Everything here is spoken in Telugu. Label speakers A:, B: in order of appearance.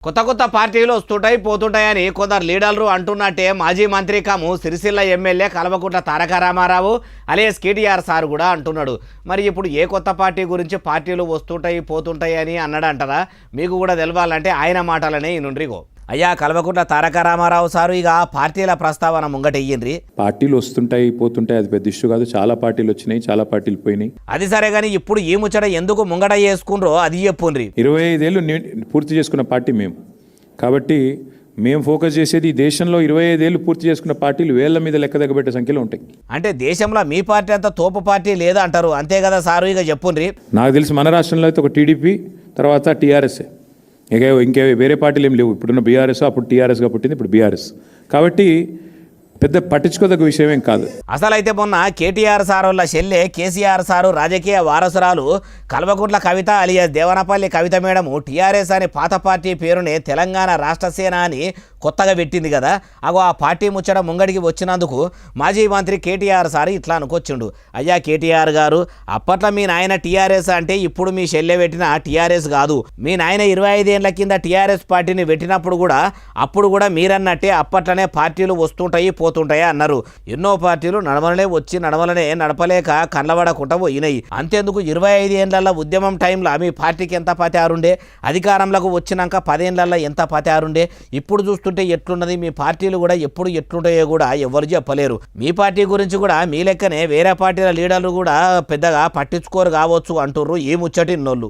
A: కొత్త కొత్త పార్టీలు వస్తుంటాయి పోతుంటాయని కొందరు లీడర్లు అంటున్నట్టే మాజీ మంత్రి కాము Sircilla MLA Kalvakuntla Taraka Ramarao alias KTR sir కూడా అంటున్నాడు. మరి ఇప్పుడు ఏ కొత్త పార్టీ గురించి పార్టీలు వస్తుంటాయి పోతుంటాయి అని అన్నాడంటారా? మీకు కూడా తెలవాలంటే ఆయన మాటలనే ఇనుండ్రిగో. అయ్యా కల్వకుంట్ల తారక రామారావు సారు ఇక పార్టీల ప్రస్తావన ముంగటెయ్యిండ్రి.
B: పార్టీలు వస్తుంటాయి పోతుంటాయి, అది పెద్ద ఇష్యూ కాదు. చాలా పార్టీలు వచ్చినాయి, చాలా పార్టీలు పోయినాయి.
A: అది సరే కానీ ఇప్పుడు ఈ ముచ్చట ఎందుకు ముంగట చేసుకుండ్రో అది చెప్పుండ్రి.
B: 25 ఏళ్ళు పూర్తి చేసుకున్న పార్టీ మేము, కాబట్టి మేము ఫోకస్ చేసేది ఈ దేశంలో 25 ఏళ్ళు పూర్తి చేసుకున్న పార్టీలు వేళ్ల మీద లెక్క దగ్గబెట్టే సంఖ్యలో ఉంటాయి.
A: అంటే దేశంలో మీ పార్టీ అంతా తోపు పార్టీ లేదా అంటారు, అంతే కదా సారు? ఇక చెప్పుండ్రి.
B: నాకు తెలిసి మన రాష్ట్రంలో అయితే ఒక టీడీపీ, తర్వాత టీఆర్ఎస్, ఇంకే వేరే పార్టీలు ఏం లేవు. ఇప్పుడున్న బీఆర్ఎస్, అప్పుడు టీఆర్ఎస్గా పుట్టింది, ఇప్పుడు బీఆర్ఎస్. కాబట్టి పెద్ద పట్టించుకోదగ్గ విషయం ఏం కాదు.
A: అసలు అయితే మొన్న కేటీఆర్ సార్ వాళ్ళ చెల్లె కేసీఆర్ సారు రాజకీయ వారసురాలు కల్వకుంట్ల కవిత అలియాస్ దేవనపల్లి కవిత మేడం టీఆర్ఎస్ అనే పాత పార్టీ పేరుని తెలంగాణ రాష్ట్ర సేన అని కొత్తగా పెట్టింది కదా. అగో ఆ పార్టీ ముచ్చట ముంగడికి వచ్చినందుకు మాజీ మంత్రి కేటీఆర్ సార్ ఇట్లా అనుకొచ్చిండు. అయ్యా కేటీఆర్ గారు, అప్పట్లో మీ నాయన టీఆర్ఎస్ అంటే ఇప్పుడు మీ చెల్లె పెట్టిన టీఆర్ఎస్ కాదు. మీ నాయన 25 ఏళ్ల కింద టీఆర్ఎస్ పార్టీని పెట్టినప్పుడు కూడా అప్పుడు కూడా మీరన్నట్టే అప్పట్లోనే పార్టీలు వస్తుంటాయి పోతుంటాయి అన్నారు. ఎన్నో పార్టీలు నడవలనే వచ్చి నడవలనే నడపలేక కళ్ళబడకుండా పోయినాయి. అంతేందుకు 25 ఏళ్ల ఉద్యమం టైంలో మీ పార్టీకి ఎంత పతారుండే, అధికారంలోకి వచ్చినాక 10 ఏళ్లలో ఎంత పతారుండే, ఇప్పుడు చూస్తుంటే ఎట్లున్నది? మీ పార్టీలు కూడా ఎప్పుడు ఎట్లుంటాయో కూడా ఎవరు చెప్పలేరు. మీ పార్టీ గురించి కూడా మీ లెక్కనే వేరే పార్టీల లీడర్లు కూడా పెద్దగా పట్టించుకోరు కావచ్చు అంటుర్రు ఈ ముచ్చటిన్నోళ్ళు.